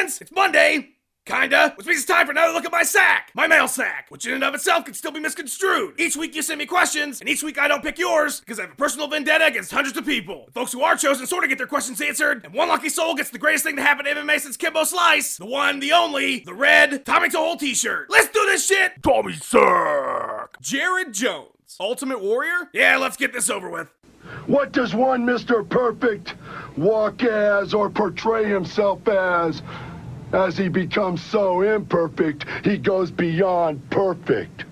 fans, it's Monday. Kinda. Which means it's time for another look at my sack. My mail sack. Which in and of itself can still be misconstrued. Each week you send me questions, and each week I don't pick yours, because I have a personal vendetta against hundreds of people. The folks who are chosen sort of get their questions answered, and one lucky soul gets the greatest thing to happen to MMA since Kimbo Slice. The one, the only, the red Tommy Tohol t-shirt. Let's do this shit! Tommy Sack! Jared Jones. Ultimate Warrior? Yeah, let's get this over with. What does one Mr. Perfect walk as or portray himself as? As he becomes so imperfect, he goes beyond perfect.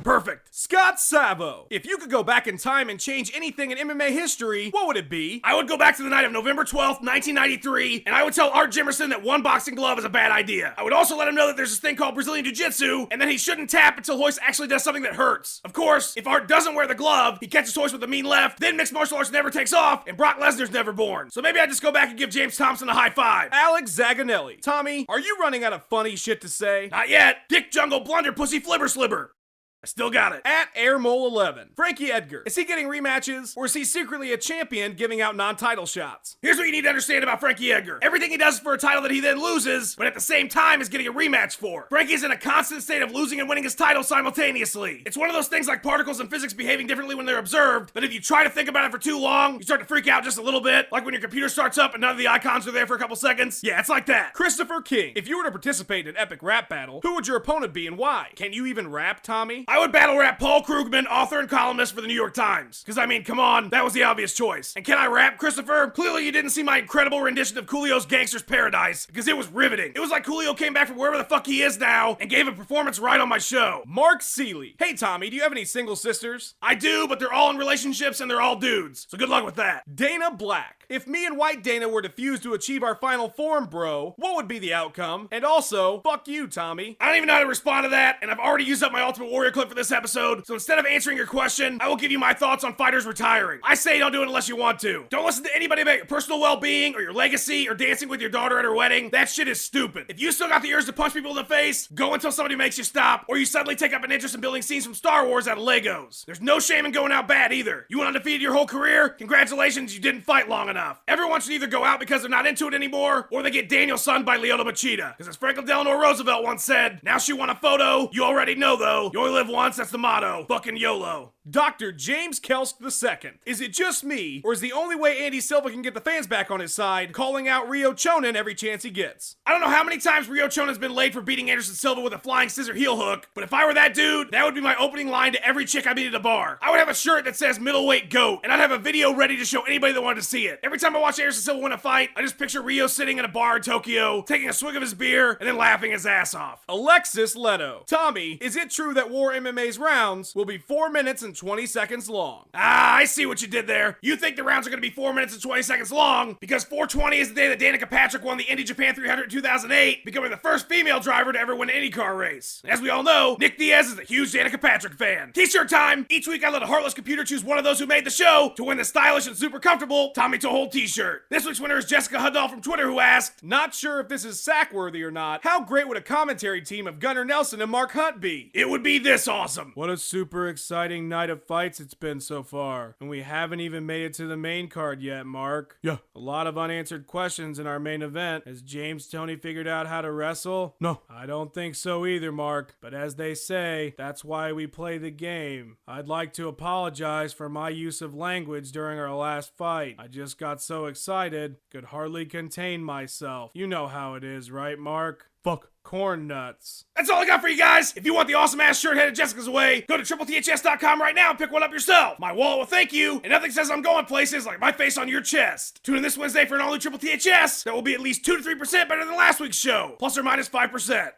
Perfect. Scott Savo. If you could go back in time and change anything in MMA history, what would it be? I would go back to the night of November 12th, 1993, and I would tell Art Jimerson that one boxing glove is a bad idea. I would also let him know that there's this thing called Brazilian Jiu-Jitsu, and that he shouldn't tap until Hoist actually does something that hurts. Of course, if Art doesn't wear the glove, he catches Hoist with a mean left, then mixed martial arts never takes off, and Brock Lesnar's never born. So maybe I just go back and give James Thompson a high five. Alex Zaganelli. Tommy, are you running out of funny shit to say? Not yet. Dick Jungle Blunder Pussy Flibber Slibber. I still got it. At AirMole11. Frankie Edgar. Is he getting rematches, or is he secretly a champion giving out non-title shots? Here's what you need to understand about Frankie Edgar. Everything he does is for a title that he then loses, but at the same time is getting a rematch for. Frankie's in a constant state of losing and winning his title simultaneously. It's one of those things like particles and physics behaving differently when they're observed, but if you try to think about it for too long, you start to freak out just a little bit, like when your computer starts up and none of the icons are there for a couple seconds. Yeah, it's like that. Christopher King. If you were to participate in an epic rap battle, who would your opponent be and why? Can you even rap, Tommy? I would battle rap Paul Krugman, author and columnist for the New York Times. Because, I mean, come on, that was the obvious choice. And can I rap, Christopher? Clearly you didn't see my incredible rendition of Coolio's Gangster's Paradise, because it was riveting. It was like Coolio came back from wherever the fuck he is now, and gave a performance right on my show. Mark Seeley. Hey, Tommy, do you have any single sisters? I do, but they're all in relationships and they're all dudes. So good luck with that. Dana Black. If me and White Dana were to fuse to achieve our final form, bro, what would be the outcome? And also, fuck you, Tommy. I don't even know how to respond to that, and I've already used up my Ultimate Warrior clip for this episode, so instead of answering your question, I will give you my thoughts on fighters retiring. I say don't do it unless you want to. Don't listen to anybody about your personal well-being, or your legacy, or dancing with your daughter at her wedding. That shit is stupid. If you still got the urge to punch people in the face, go until somebody makes you stop, or you suddenly take up an interest in building scenes from Star Wars out of Legos. There's no shame in going out bad either. You went undefeated your whole career? Congratulations, you didn't fight long enough. Everyone should either go out because they're not into it anymore, or they get Daniel Son by Leota Machida. Because as Franklin Delano Roosevelt once said, now she want a photo, you already know though, you only live once, that's the motto. Fucking YOLO. Dr. James Kelsk II. Is it just me, or is the only way Andy Silva can get the fans back on his side calling out Rio Chonin every chance he gets? I don't know how many times Rio Chonin's been laid for beating Anderson Silva with a flying scissor heel hook, but if I were that dude, that would be my opening line to every chick I meet at a bar. I would have a shirt that says middleweight GOAT, and I'd have a video ready to show anybody that wanted to see it. Every time I watch Anderson Silva win a fight, I just picture Rio sitting in a bar in Tokyo, taking a swig of his beer, and then laughing his ass off. Alexis Leto. Tommy, is it true that War MMA's rounds will be 4 minutes and 20 seconds long? Ah, I see what you did there. You think the rounds are going to be 4 minutes and 20 seconds long because 420 is the day that Danica Patrick won the Indy Japan 300 in 2008, becoming the first female driver to ever win an IndyCar race. As we all know, Nick Diaz is a huge Danica Patrick fan. T-shirt time! Each week I let a heartless computer choose one of those who made the show to win the stylish and super comfortable Tommy Tohol t-shirt. This week's winner is Jessica Huddall from Twitter, who asked, not sure if this is sack-worthy or not, how great would a commentary team of Gunnar Nelson and Mark Hunt be? It would be this awesome. What a super exciting night of fights it's been so far, and we haven't even made it to the main card yet, Mark. Yeah. A lot of unanswered questions in our main event. Has James Toney figured out how to wrestle? No. I don't think so either, Mark. But as they say, that's why we play the game. I'd like to apologize for my use of language during our last fight. I just got so excited, could hardly contain myself. You know how it is, right, Mark? Fuck corn nuts. That's all I got for you guys. If you want the awesome ass shirt headed Jessica's way, go to tripleths.com right now and pick one up yourself. My wallet will thank you, and nothing says I'm going places like my face on your chest. Tune in this Wednesday for an all new Triple THS that will be at least 2 to 3% better than last week's show, plus or minus 5%.